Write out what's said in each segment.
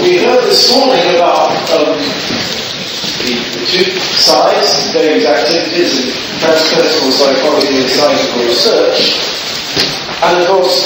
We heard this morning about the two sides, David's activities in transpersonal psychology and psychical research. And of course,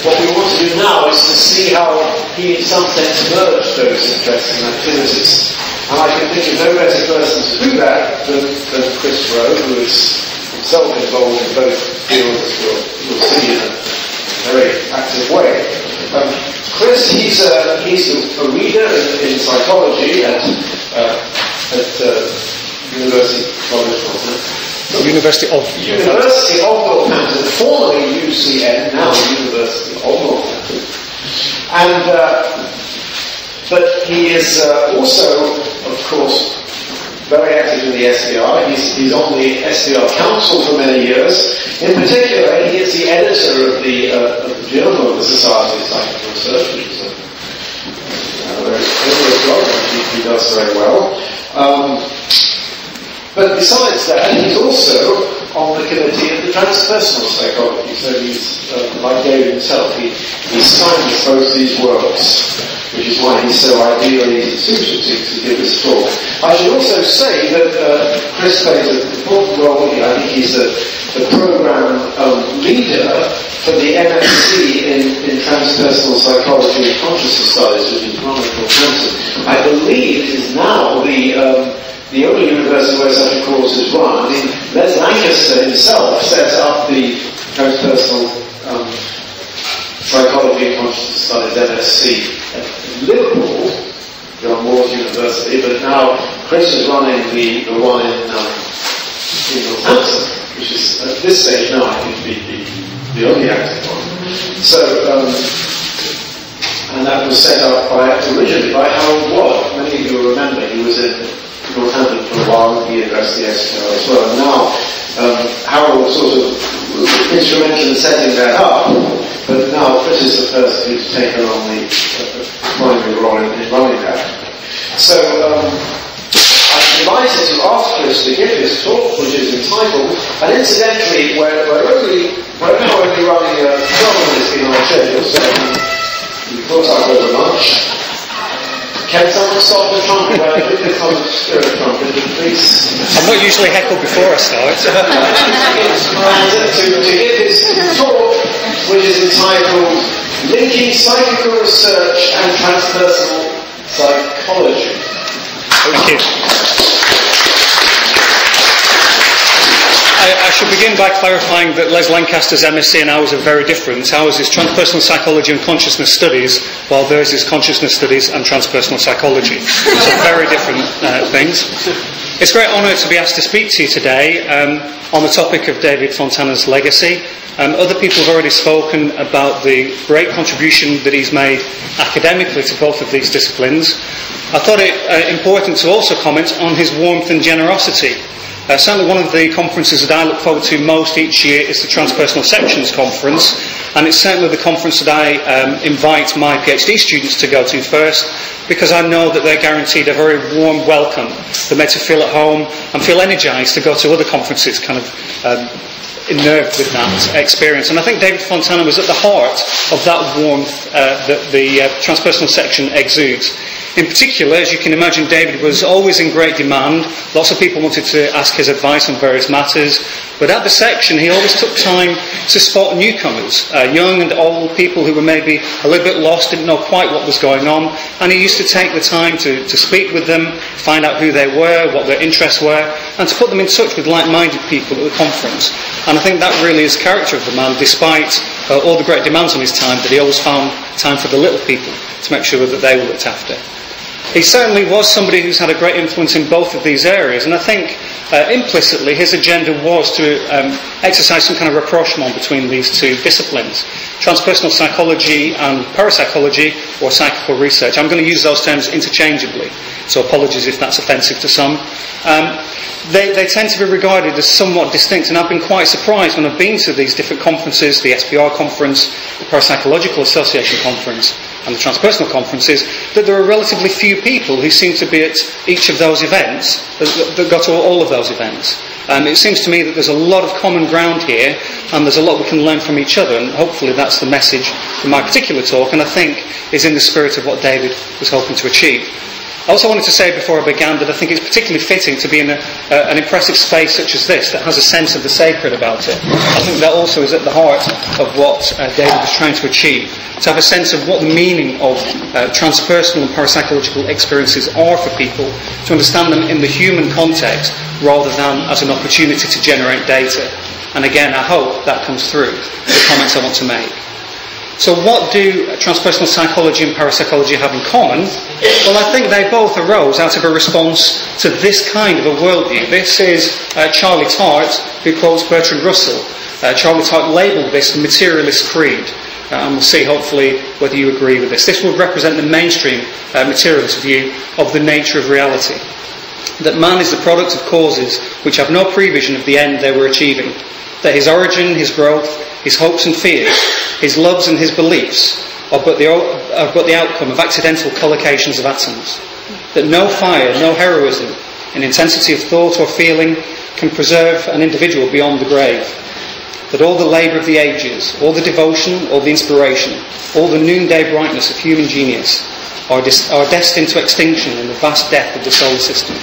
what we want to do now is to see how he in some sense merged those interests and activities. And I can think of no better person to do that than Chris Rowe, who is himself involved in both fields, you'll see in a very active way. Chris, he's a reader in psychology at University of Northampton, formerly UCN, now University of Northampton. And but he is also, of course, very active in the SDR. He's on the SDR Council for many years. In particular, he is the editor of the Journal of the Society of Psychical Research, which is a very serious job, which he does very well. But besides that, he's also on the committee of the Transpersonal Psychology. So he's, like David himself, he spans both these worlds, which is why he's so ideally suited to give this talk. I should also say that Chris plays an important role here. I think he's the program leader for the MSc in Transpersonal Psychology and Consciousness Studies, which is run at Fontana. I believe it is now the only university where such a course is run. I mean, Les Lancaster himself set up the Transpersonal Psychology and Consciousness Studies MSc at Liverpool, John Moores University, but now Chris is running the one in Northampton, which is at this stage now I think the only active one. So, and that was set up originally by Harold Waller. Many of you will remember he was in Northampton for a while, and he addressed the SKO as well. And now Harold sort of was instrumental in setting that up, but now Chris is the person who's taken on the primary role in running that. So I'm delighted to ask Chris to give his talk, which is entitled, and incidentally, we're now only running 12 minutes in our schedule, so we thought I'd go to lunch. Can someone stop the trumpet? The trumpet, please. I'm not usually heckled before I start. To give his talk, which is entitled Linking Psychical Research and Transpersonal Psychology. Thank you. I should begin by clarifying that Les Lancaster's MSc and ours are very different. Ours is Transpersonal Psychology and Consciousness Studies, while theirs is Consciousness Studies and Transpersonal Psychology. So very different things. It's a great honour to be asked to speak to you today on the topic of David Fontana's legacy. Other people have already spoken about the great contribution that he's made academically to both of these disciplines. I thought it important to also comment on his warmth and generosity. Certainly one of the conferences that I look forward to most each year is the Transpersonal Sections Conference, and it's certainly the conference that I invite my PhD students to go to first, because I know that they're guaranteed a very warm welcome. They're made to feel at home and feel energised to go to other conferences, kind of unnerved with that experience. And I think David Fontana was at the heart of that warmth that the Transpersonal section exudes. In particular, as you can imagine, David was always in great demand. Lots of people wanted to ask his advice on various matters. But at the section, he always took time to spot newcomers, young and old, people who were maybe a little bit lost, didn't know quite what was going on. And he used to take the time to speak with them, find out who they were, what their interests were, and to put them in touch with like-minded people at the conference. And I think that really is the character of the man, despite all the great demands on his time, that he always found time for the little people to make sure that they were looked after. He certainly was somebody who's had a great influence in both of these areas, and I think implicitly his agenda was to exercise some kind of rapprochement between these two disciplines, transpersonal psychology and parapsychology, or psychical research. I'm going to use those terms interchangeably, so apologies if that's offensive to some. They tend to be regarded as somewhat distinct, and I've been quite surprised when I've been to these different conferences, the SPR conference, the Parapsychological Association conference, and the transpersonal conferences, that there are relatively few people who seem to be at each of those events, that go to all of those events. It seems to me that there's a lot of common ground here, and there's a lot we can learn from each other, and hopefully that's the message in my particular talk, and I think is in the spirit of what David was hoping to achieve. I also wanted to say before I began that I think it's particularly fitting to be in an impressive space such as this that has a sense of the sacred about it. I think that also is at the heart of what David was trying to achieve, to have a sense of what the meaning of transpersonal and parapsychological experiences are for people, to understand them in the human context rather than as an opportunity to generate data. And again, I hope that comes through the comments I want to make. So what do transpersonal psychology and parapsychology have in common? Well, I think they both arose out of a response to this kind of a worldview. This is Charlie Tart, who quotes Bertrand Russell. Charlie Tart labelled this the materialist creed. And we'll see, hopefully, whether you agree with this. This would represent the mainstream materialist view of the nature of reality. That man is the product of causes which have no prevision of the end they were achieving. That his origin, his growth, his hopes and fears, his loves and his beliefs are but the outcome of accidental collocations of atoms. That no fire, no heroism, in intensity of thought or feeling can preserve an individual beyond the grave. That all the labour of the ages, all the devotion, all the inspiration, all the noonday brightness of human genius are destined to extinction in the vast death of the solar system.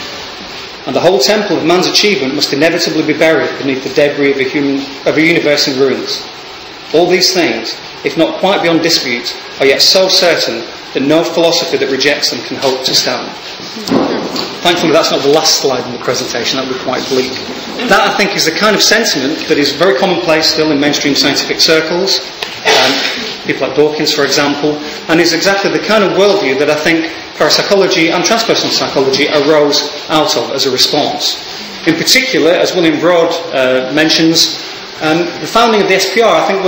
And the whole temple of man's achievement must inevitably be buried beneath the debris of a universe in ruins. All these things, if not quite beyond dispute, are yet so certain that no philosophy that rejects them can hope to stand. Thankfully, that's not the last slide in the presentation. That would be quite bleak. That, I think, is the kind of sentiment that is very commonplace still in mainstream scientific circles. People like Dawkins, for example, and is exactly the kind of worldview that I think parapsychology and transpersonal psychology arose out of as a response. In particular, as William Broad mentions, the founding of the SPR, I think,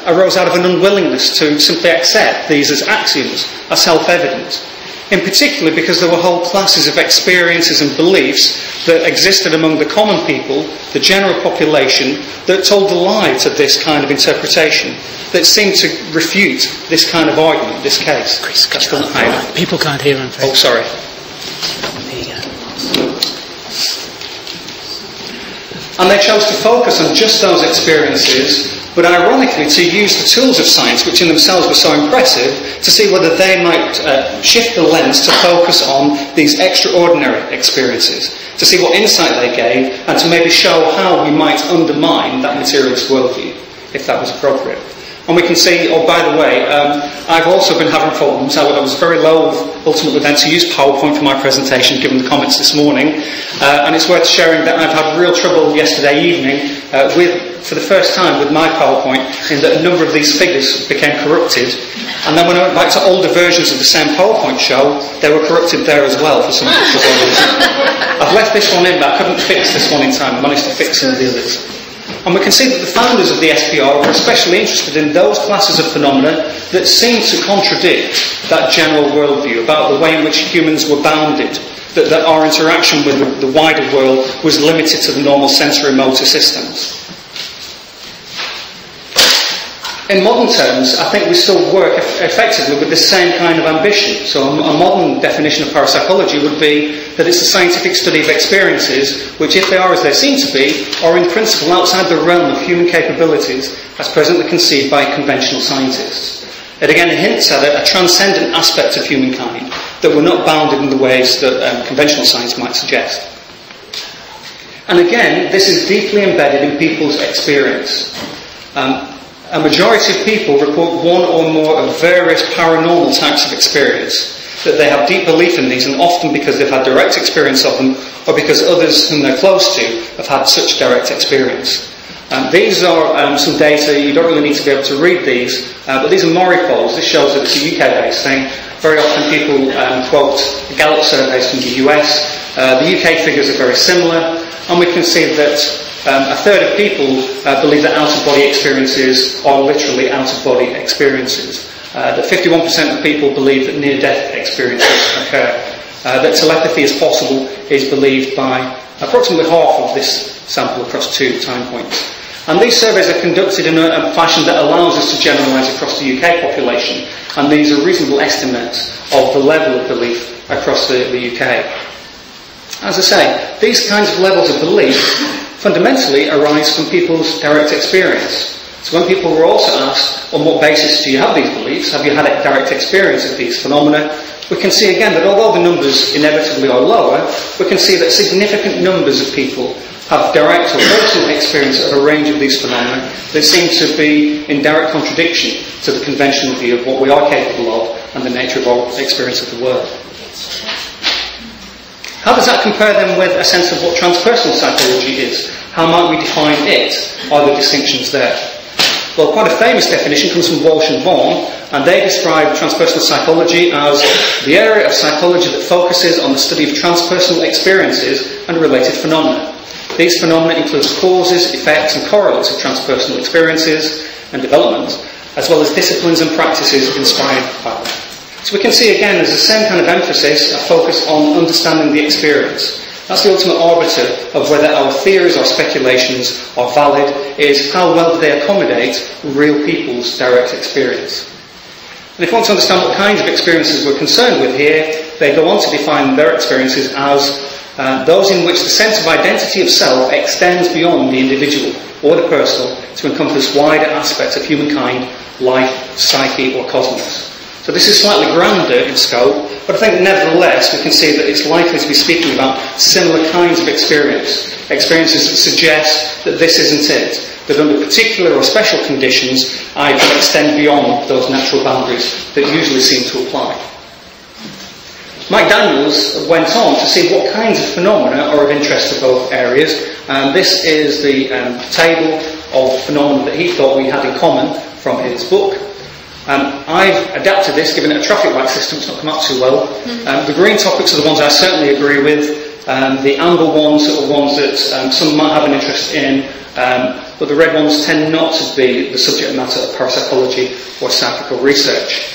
arose out of an unwillingness to simply accept these as axioms, as self-evident. In particular because there were whole classes of experiences and beliefs that existed among the common people, the general population, that told the lie to this kind of interpretation, that seemed to refute this kind of argument, this case. Chris, people can't hear him. Oh, sorry. There you go. And they chose to focus on just those experiences, but ironically to use the tools of science, which in themselves were so impressive, to see whether they might shift the lens to focus on these extraordinary experiences, to see what insight they gave, and to maybe show how we might undermine that materialist worldview, if that was appropriate. And we can see, oh, by the way, I've also been having problems. I was very loath, ultimately, then to use PowerPoint for my presentation, given the comments this morning. And it's worth sharing that I've had real trouble yesterday evening for the first time with my PowerPoint, in that a number of these figures became corrupted. And then when I went back to older versions of the same PowerPoint show, they were corrupted there as well for some reason. I've left this one in, but I couldn't fix this one in time. I managed to fix some of the others. And we can see that the founders of the SPR were especially interested in those classes of phenomena that seemed to contradict that general worldview about the way in which humans were bounded, that our interaction with the wider world was limited to the normal sensory motor systems. In modern terms, I think we still work effectively with the same kind of ambition. So a modern definition of parapsychology would be that it's a scientific study of experiences which, if they are as they seem to be, are in principle outside the realm of human capabilities as presently conceived by conventional scientists. It again hints at a transcendent aspect of humankind that we're not bounded in the ways that conventional science might suggest. And again, this is deeply embedded in people's experience. A majority of people report one or more of various paranormal types of experience, that they have deep belief in these, and often because they've had direct experience of them, or because others whom they're close to have had such direct experience. These are some data. You don't really need to be able to read these, but these are Maury polls. This shows that it's a UK-based thing. Very often people quote Gallup surveys from the US. The UK figures are very similar, and we can see that a third of people believe that out-of-body experiences are literally out-of-body experiences. That 51% of people believe that near-death experiences occur. That telepathy is possible is believed by approximately half of this sample across 2 time points. And these surveys are conducted in a fashion that allows us to generalise across the UK population, and these are reasonable estimates of the level of belief across the UK. As I say, these kinds of levels of belief fundamentally arise from people's direct experience. So when people were also asked, on what basis do you have these beliefs? Have you had a direct experience of these phenomena? We can see again that although the numbers inevitably are lower, we can see that significant numbers of people have direct or personal experience of a range of these phenomena that seem to be in direct contradiction to the conventional view of what we are capable of and the nature of our experience of the world. How does that compare then with a sense of what transpersonal psychology is? How might we define it? Are there distinctions there? Well, quite a famous definition comes from Walsh and Vaughan, and they describe transpersonal psychology as the area of psychology that focuses on the study of transpersonal experiences and related phenomena. These phenomena include causes, effects and correlates of transpersonal experiences and development, as well as disciplines and practices inspired by them. So we can see again there's the same kind of emphasis, a focus on understanding the experience. That's the ultimate arbiter of whether our theories or speculations are valid, is how well do they accommodate real people's direct experience. And if we want to understand what kinds of experiences we're concerned with here, they go on to define their experiences as those in which the sense of identity of self extends beyond the individual or the personal to encompass wider aspects of humankind, life, psyche or cosmos. So this is slightly grander in scope, but I think nevertheless we can see that it's likely to be speaking about similar kinds of experiences that suggest that this isn't it, that under particular or special conditions I can extend beyond those natural boundaries that usually seem to apply. Mike Daniels went on to see what kinds of phenomena are of interest to both areas, and this is the table of phenomena that he thought we had in common from his book. I've adapted this, given it a traffic light system, it's not come out too well. The green topics are the ones I certainly agree with. The amber ones are the ones that some might have an interest in, but the red ones tend not to be the subject matter of parapsychology or psychical research.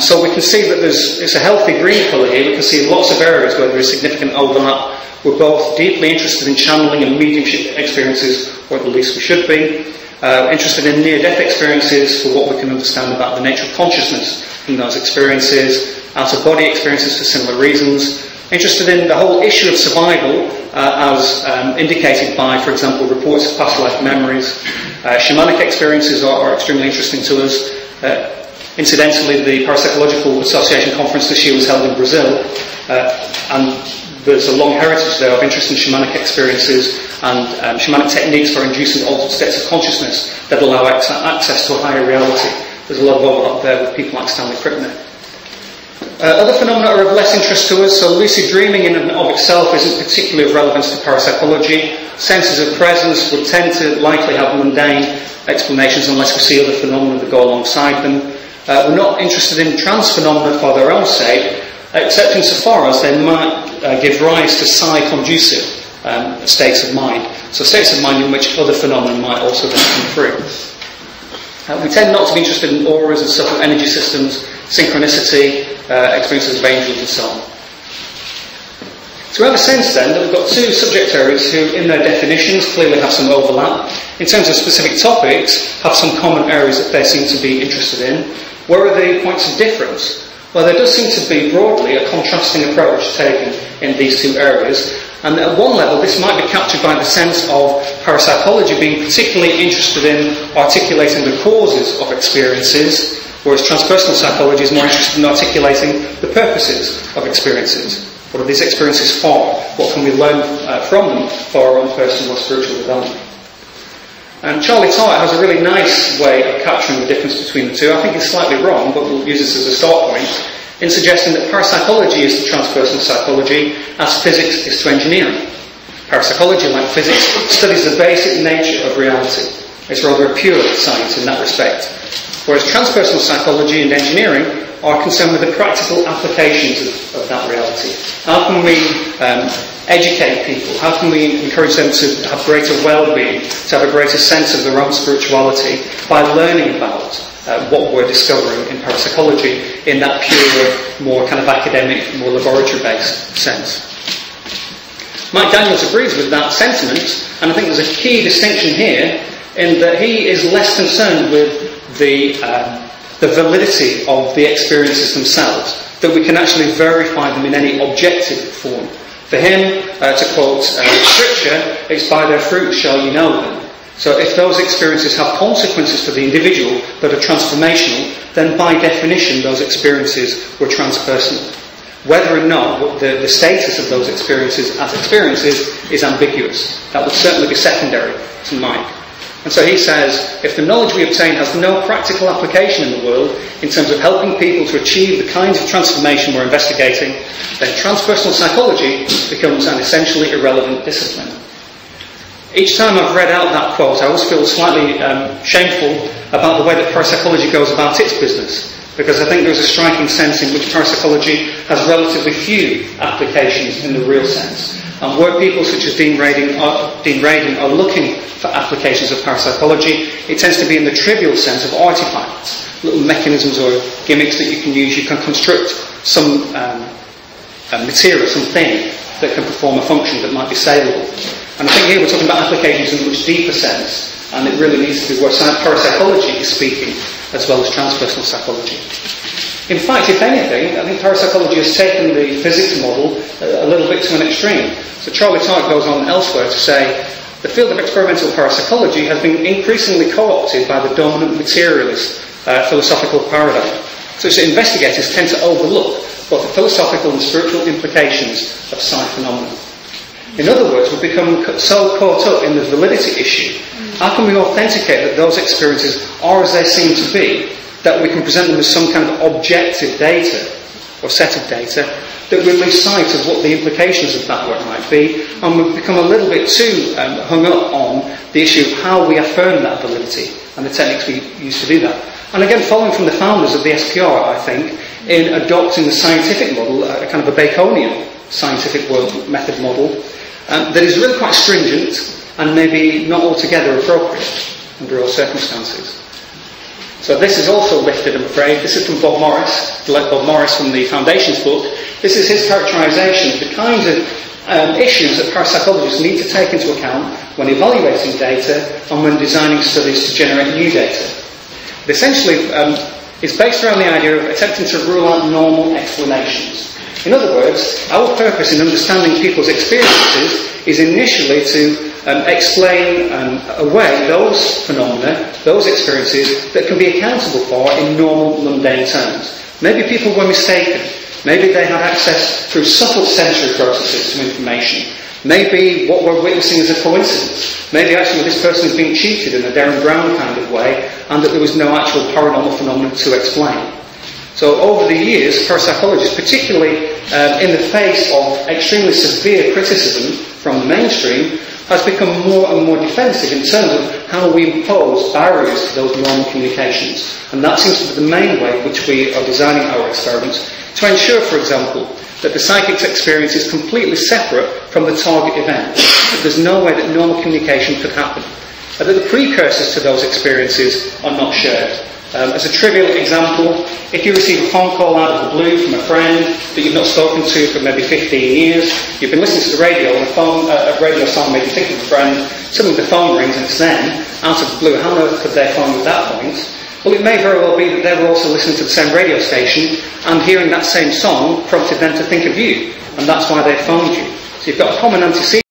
So we can see that it's a healthy green colour here. We can see lots of areas where there is significant overlap. We're both deeply interested in channeling and mediumship experiences, or at the least we should be. Interested in near-death experiences for what we can understand about the nature of consciousness in those experiences, out-of-body experiences for similar reasons, interested in the whole issue of survival as indicated by, for example, reports of past life memories. Shamanic experiences are extremely interesting to us. Incidentally, the Parapsychological Association conference this year was held in Brazil, and there's a long heritage there of interest in shamanic experiences and shamanic techniques for inducing altered states of consciousness that allow access to a higher reality. There's a lot of overlap there with people like Stanley Krippner. Other phenomena are of less interest to us, so lucid dreaming in and of itself isn't particularly of relevance to parapsychology. Senses of presence would tend to likely have mundane explanations unless we see other phenomena that go alongside them. We're not interested in trance phenomena for their own sake, except insofar as they might give rise to psi-conducive states of mind. So states of mind in which other phenomena might also then come through. We tend not to be interested in auras and subtle energy systems, synchronicity, experiences of angels and so on. So we have a sense then that we've got two subject areas who in their definitions clearly have some overlap. In terms of specific topics, have some common areas that they seem to be interested in. Where are the points of difference? Well, there does seem to be broadly a contrasting approach taken in these two areas, and at one level this might be captured by the sense of parapsychology being particularly interested in articulating the causes of experiences, whereas transpersonal psychology is more interested in articulating the purposes of experiences. What are these experiences for? What can we learn from them for our own personal or spiritual development? And Charlie Tart has a really nice way of capturing the difference between the two. I think he's slightly wrong, but we'll use this as a start point, in suggesting that parapsychology is to transpersonal psychology as physics is to engineering. Parapsychology, like physics, studies the basic nature of reality. It's rather a pure science in that respect. Whereas transpersonal psychology and engineering are concerned with the practical applications of that reality. How can we educate people? How can we encourage them to have greater well-being, to have a greater sense of their own spirituality by learning about what we're discovering in parapsychology in that pure, more kind of academic, more laboratory-based sense? Mike Daniels agrees with that sentiment, and I think there's a key distinction here in that he is less concerned with the validity of the experiences themselves, that we can actually verify them in any objective form. For him, to quote Scripture, it's by their fruits shall you know them. So if those experiences have consequences for the individual that are transformational, then by definition those experiences were transpersonal. Whether or not the status of those experiences as experiences is ambiguous. That would certainly be secondary to Mike. And so he says, if the knowledge we obtain has no practical application in the world in terms of helping people to achieve the kinds of transformation we're investigating, then transpersonal psychology becomes an essentially irrelevant discipline. Each time I've read out that quote, I always feel slightly shameful about the way that parapsychology goes about its business, because I think there's a striking sense in which parapsychology has relatively few applications in the real sense. And where people such as Dean Radin are looking for applications of parapsychology, it tends to be in the trivial sense of artifacts, little mechanisms or gimmicks that you can use. You can construct some material, something that can perform a function that might be saleable. And I think here we're talking about applications in a much deeper sense, and it really needs to be where parapsychology is speaking, as well as transpersonal psychology. In fact, if anything, I think parapsychology has taken the physics model a little bit to an extreme. So Charlie Tart goes on elsewhere to say, the field of experimental parapsychology has been increasingly co-opted by the dominant materialist philosophical paradigm, such that investigators tend to overlook both the philosophical and spiritual implications of psi phenomena. In other words, we've become so caught up in the validity issue. How can we authenticate that those experiences are as they seem to be, that we can present them as some kind of objective data, or set of data, that we lose sight of what the implications of that work might be, and we've become a little bit too hung up on the issue of how we affirm that validity, and the techniques we use to do that. And again, following from the founders of the SPR, I think, in adopting the scientific model, a kind of a Baconian scientific method model, that is really quite stringent and maybe not altogether appropriate under all circumstances. So this is also lifted, I'm afraid. This is from Bob Morris, Bob Morris from the Foundations book. This is his characterisation of the kinds of issues that parapsychologists need to take into account when evaluating data and when designing studies to generate new data. It essentially is based around the idea of attempting to rule out normal explanations. In other words, our purpose in understanding people's experiences is initially to explain away those phenomena, those experiences that can be accountable for in normal, mundane terms. Maybe people were mistaken. Maybe they had access through subtle sensory processes to information. Maybe what we're witnessing is a coincidence. Maybe actually this person is being cheated in a Derren Brown kind of way, and that there was no actual paranormal phenomenon to explain. So over the years, parapsychologists, particularly in the face of extremely severe criticism from the mainstream, has become more and more defensive in terms of how we impose barriers to those normal communications. And that seems to be the main way in which we are designing our experiments, to ensure, for example, that the psychic's experience is completely separate from the target event, that there's no way that normal communication could happen, and that the precursors to those experiences are not shared. As a trivial example, if you receive a phone call out of the blue from a friend that you've not spoken to for maybe 15 years, you've been listening to the radio, and a radio song made you think of a friend, suddenly the phone rings and it's them, out of the blue. How on earth could they phone you at that point? Well, it may very well be that they were also listening to the same radio station, and hearing that same song prompted them to think of you, and that's why they phoned you. So you've got a common antecedent